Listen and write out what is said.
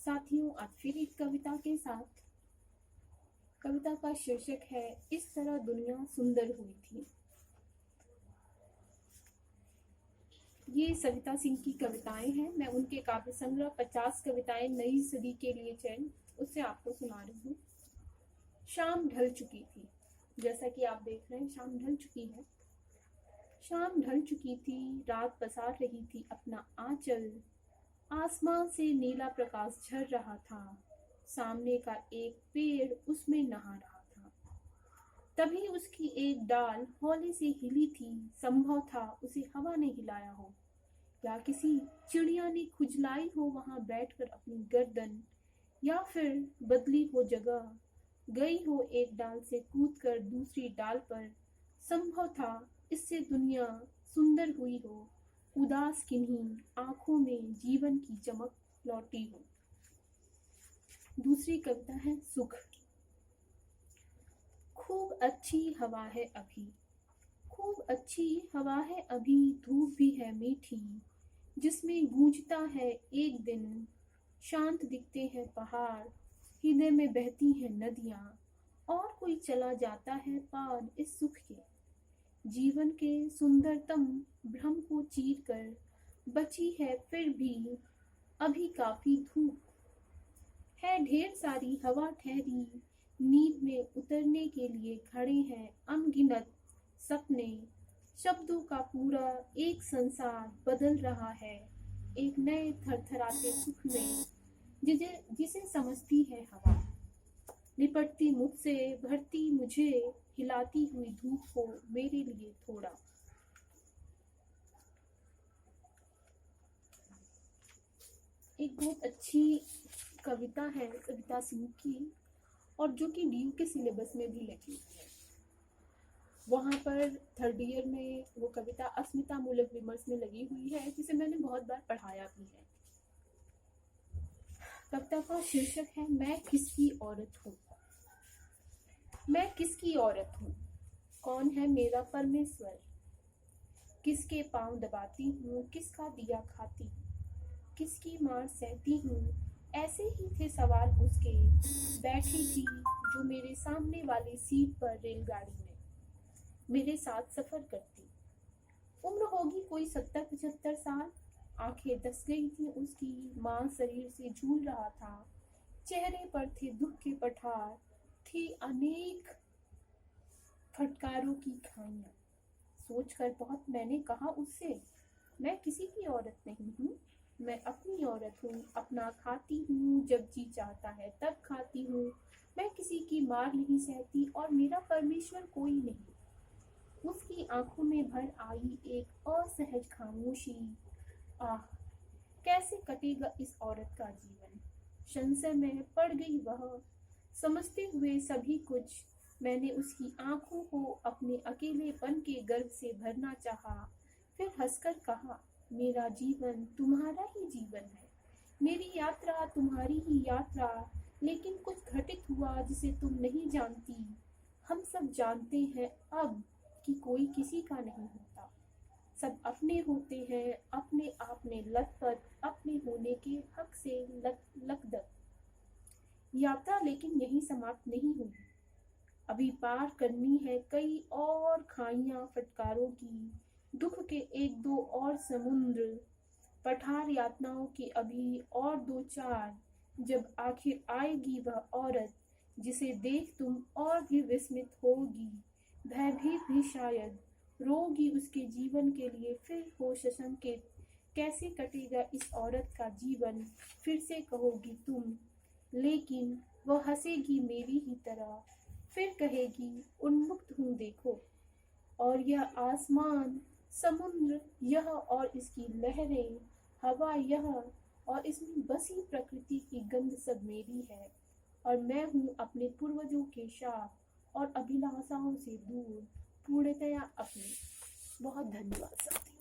साथियों, आज फिर एक कविता के साथ। कविता का शीर्षक है इस तरह दुनिया सुंदर हुई थी। ये सविता सिंह की कविताएं हैं। मैं उनके काव्य संग्रह 50 कविताएं नई सदी के लिए चयन उससे आपको सुना रही हूँ। शाम ढल चुकी थी। जैसा कि आप देख रहे हैं, शाम ढल चुकी है। शाम ढल चुकी थी, रात पसार रही थी अपना आंचल। आसमान से नीला प्रकाश झर रहा था। सामने का एक पेड़ उसमें नहा रहा था। तभी उसकी एक डाल हौले से हिली थी। संभव था उसे हवा ने हिलाया हो, या किसी चिड़िया ने खुजलाई हो वहां बैठकर अपनी गर्दन, या फिर बदली हो जगह, गई हो एक डाल से कूदकर दूसरी डाल पर। संभव था इससे दुनिया सुंदर हुई हो, उदास किन्हीं आंखों में जीवन की चमक लौटी हो। दूसरी कविता है सुख। खूब अच्छी हवा है अभी, खूब अच्छी हवा है अभी, धूप भी है मीठी, जिसमें गूंजता है एक दिन। शांत दिखते हैं पहाड़, हृदय में बहती हैं नदियां, और कोई चला जाता है पार इस सुख के। जीवन के सुंदरतम भ्रम को चीर कर बची है फिर भी अभी काफी धूप है। ढेर सारी हवा ठहरी, नींद में उतरने के लिए खड़े हैं अनगिनत सपने। शब्दों का पूरा एक संसार बदल रहा है एक नए थरथराते सुख में, जिसे समझती है हवा। लिपटती मुझसे, भरती मुझे, हिलाती हुई धूप को मेरे लिए थोड़ा। एक बहुत अच्छी कविता है सविता सिंह की, और जो कि डीयू के सिलेबस में भी लगी हुई है। वहाँ पर थर्ड ईयर में वो कविता अस्मिता मूलक विमर्श में लगी हुई है, जिसे मैंने बहुत बार पढ़ाया भी है। कविता का शीर्षक है मैं किसकी औरत हूँ। मैं किसकी औरत हूँ, कौन है मेरा परमेश्वर। किसके पांव दबाती हूँ, किसका दिया खाती हूँ, किसकी मार सहती हूँ। ऐसे ही थे सवाल उसके। बैठी थी जो मेरे सामने वाली सीट पर रेलगाड़ी में, मेरे साथ सफर करती। उम्र होगी कोई 70-75 साल। आंखें दस गई थी उसकी, मां शरीर से झूल रहा था। चेहरे पर थे दुख के पठार, थी अनेक फटकारों की खाइयां। सोचकर बहुत मैंने कहा उससे, मैं किसी की औरत नहीं हूँ, मैं अपनी औरत हूँ। अपना खाती हूँ, जब जी चाहता है तब खाती हूँ। मैं किसी की मार नहीं सहती, और मेरा परमेश्वर कोई नहीं। उसकी आंखों में भर आई एक असहज खामोशी। आह, कैसे कटेगा इस औरत का जीवन। संशय में पड़ गई वह, समझते हुए सभी कुछ। मैंने उसकी आंखों को अपने अकेलेपन के गर्भ से भरना चाहा, फिर हंसकर कहा, मेरा जीवन तुम्हारा ही जीवन है, मेरी यात्रा तुम्हारी ही यात्रा। लेकिन कुछ घटित हुआ जिसे तुम नहीं जानती। हम सब जानते हैं अब कि कोई किसी का नहीं होता। सब अपने होते हैं, अपने आप में लथपथ, अपने होने के हक से लकदक। यात्रा लेकिन यही समाप्त नहीं हुई। अभी पार करनी है कई और खाइयां फटकारों की, दुख के एक दो और समुद्र, पठार यातनाओं के अभी और दो चार। जब आखिर आएगी वह औरत, जिसे देख तुम और भी विस्मित होगी, भयभीत भी शायद, रोगी उसके जीवन के लिए फिर हो सशंकित। कैसे कटेगा इस औरत का जीवन, फिर से कहोगी तुम, लेकिन वह हंसेगी मेरी ही तरह। फिर कहेगी, उन्मुक्त हूँ देखो, और यह आसमान, समुद्र यह और इसकी लहरें, हवा यह और इसमें बसी प्रकृति की गंध सब मेरी है। और मैं हूँ अपने पूर्वजों के शाप और अभिलाषाओं से दूर, पूर्णतया अपनी। बहुत धन्यवाद साथी।